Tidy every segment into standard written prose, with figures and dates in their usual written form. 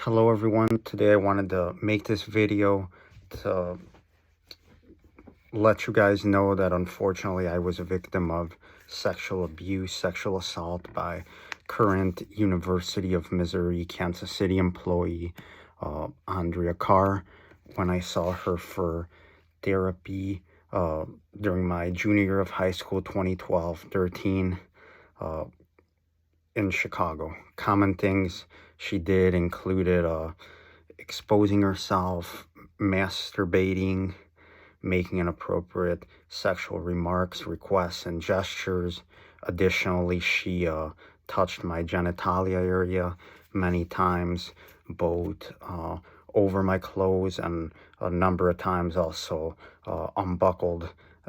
Hello everyone, today I wanted to make this video to let you guys know that unfortunately I was a victim of sexual abuse, sexual assault by current University of Missouri, Kansas City employee Andrea Carr when I saw her for therapy during my junior year of high school, 2012-13. In Chicago. Common things she did included exposing herself, masturbating, making inappropriate sexual remarks, requests, and gestures. Additionally, she touched my genitalia area many times, both over my clothes and a number of times also unbuckled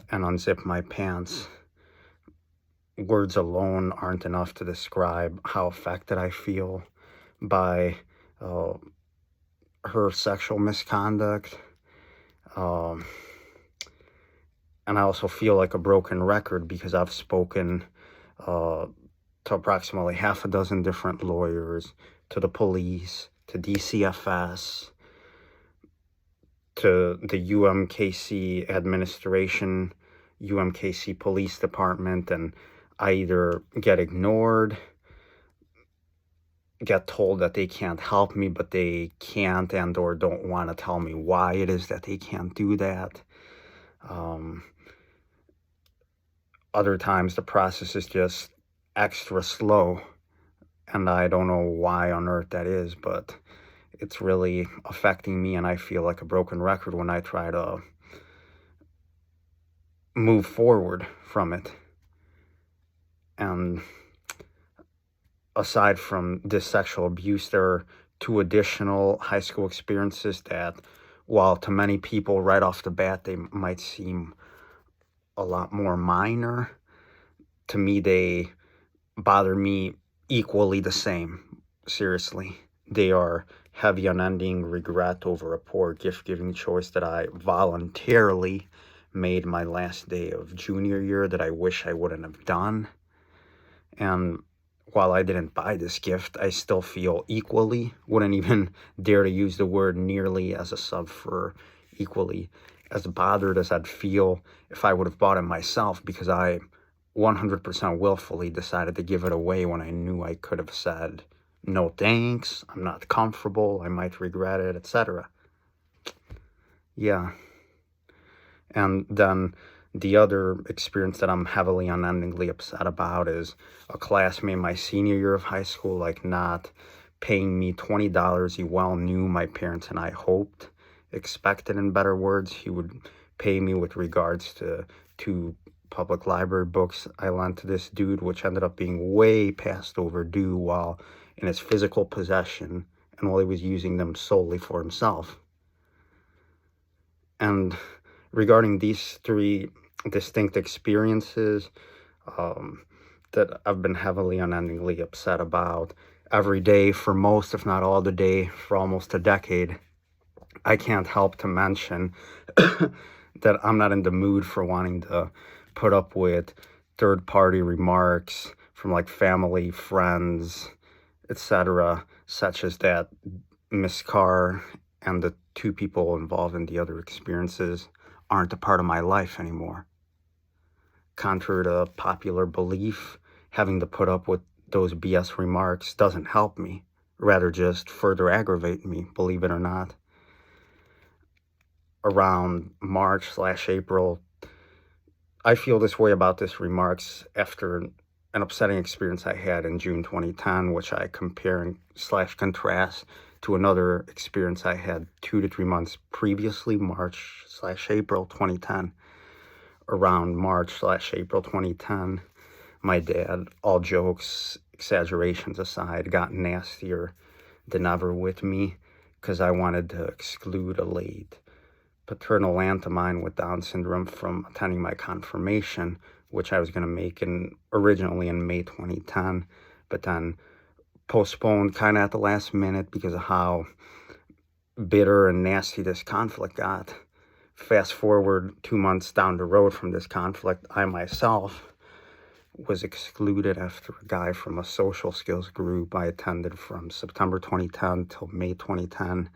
and unzipped my pants. Words alone aren't enough to describe how affected I feel by her sexual misconduct. And I also feel like a broken record because I've spoken to approximately half a dozen different lawyers, to the police, to DCFS, to the UMKC administration, UMKC police department, and I either get ignored, get told that they can't help me, but they can't and or don't want to tell me why it is that they can't do that. Other times the process is just extra slow, and I don't know why on earth that is, but it's really affecting me, and I feel like a broken record when I try to move forward from it. And aside from this sexual abuse, there are two additional high school experiences that, while to many people right off the bat they might seem a lot more minor, to me they bother me equally the same. Seriously, they are heavy unending regret over a poor gift-giving choice that I voluntarily made my last day of junior year that I wish I wouldn't have done. And while I didn't buy this gift, I still feel equally, wouldn't even dare to use the word nearly as a sub for equally, as bothered as I'd feel if I would have bought it myself, because I 100% willfully decided to give it away when I knew I could have said, no thanks, I'm not comfortable, I might regret it, etc. Yeah. And then the other experience that I'm heavily unendingly upset about is a classmate my senior year of high school, like, not paying me $20 he well knew my parents and I hoped, expected, in better words, he would pay me with regards to 2 public library books I lent to this dude, which ended up being way past overdue while in his physical possession and while he was using them solely for himself. And regarding these 3 distinct experiences that I've been heavily unendingly upset about every day for most, if not all the day, for almost a decade, I can't help to mention that I'm not in the mood for wanting to put up with third-party remarks from like family, friends, etc., such as that Miss Carr and the 2 people involved in the other experiences aren't a part of my life anymore. Contrary to popular belief, having to put up with those BS remarks doesn't help me, rather just further aggravate me, believe it or not. Around March/April, I feel this way about these remarks after an upsetting experience I had in June 2010, which I compare and /contrast to another experience I had 2 to 3 months previously, March/April 2010. Around March/April 2010, my dad, all jokes, exaggerations aside, got nastier than ever with me because I wanted to exclude a late paternal aunt of mine with Down syndrome from attending my confirmation, which I was going to make originally in May 2010, but then postponed kind of at the last minute because of how bitter and nasty this conflict got. Fast forward 2 months down the road from this conflict, I myself was excluded after a guy from a social skills group I attended from September 2010 till May 2010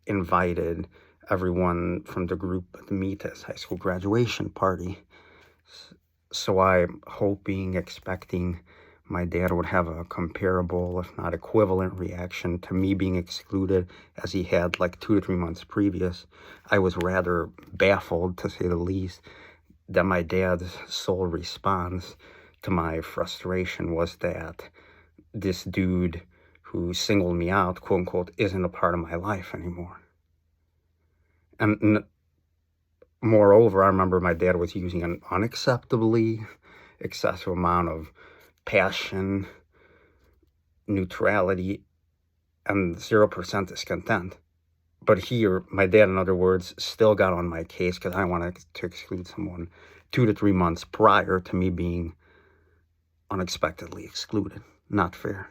invited everyone from the group to meet at his high school graduation party. So I'm hoping, expecting my dad would have a comparable, if not equivalent, reaction to me being excluded as he had like 2 to 3 months previous. I was rather baffled, to say the least, that my dad's sole response to my frustration was that this dude who singled me out, quote unquote, isn't a part of my life anymore. And moreover, I remember my dad was using an unacceptably excessive amount of passion, neutrality, and 0% discontent. But here, my dad, in other words, still got on my case because I wanted to exclude someone 2 to 3 months prior to me being unexpectedly excluded. Not fair.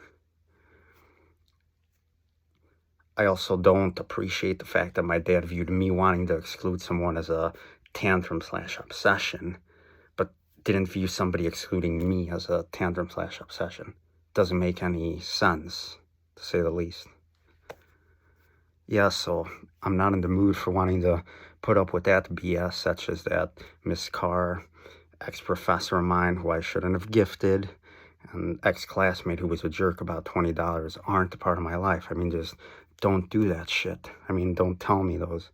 I also don't appreciate the fact that my dad viewed me wanting to exclude someone as a tantrum/obsession, but didn't view somebody excluding me as a tantrum/obsession. Doesn't make any sense, to say the least. Yeah, so I'm not in the mood for wanting to put up with that BS, such as that Miss Carr, ex-professor of mine who I shouldn't have gifted, and ex-classmate who was a jerk about $20 aren't a part of my life. I mean, just don't do that shit. I mean, don't tell me those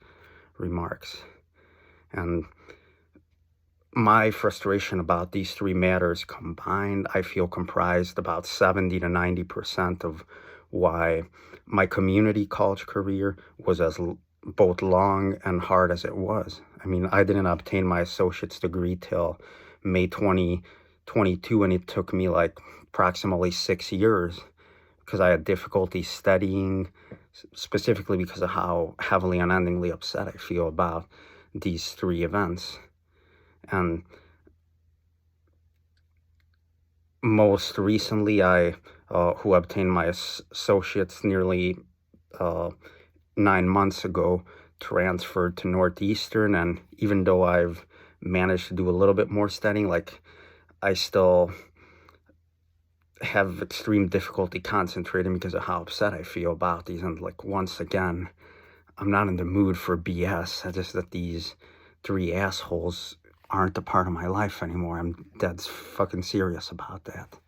remarks. And my frustration about these three matters combined, I feel comprised about 70 to 90% of why my community college career was as both long and hard as it was. I mean, I didn't obtain my associate's degree till May 2022, and it took me like approximately 6 years because I had difficulty studying, specifically because of how heavily and unendingly upset I feel about these three events. And most recently, I who obtained my associate's nearly 9 months ago, transferred to Northeastern, and even though I've managed to do a little bit more studying, like I still have extreme difficulty concentrating because of how upset I feel about these. And like, once again, I'm not in the mood for BS. It's just that these three assholes aren't a part of my life anymore. I'm dead fucking serious about that.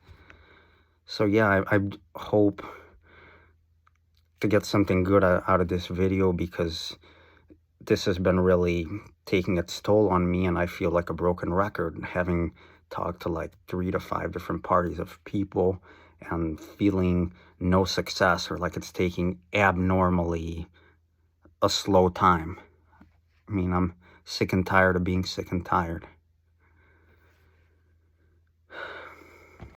So yeah, I hope to get something good out of this video, because this has been really taking its toll on me, and I feel like a broken record, having talked to like 3 to 5 different parties of people and feeling no success, or like it's taking abnormally a slow time. I mean, I'm sick and tired of being sick and tired.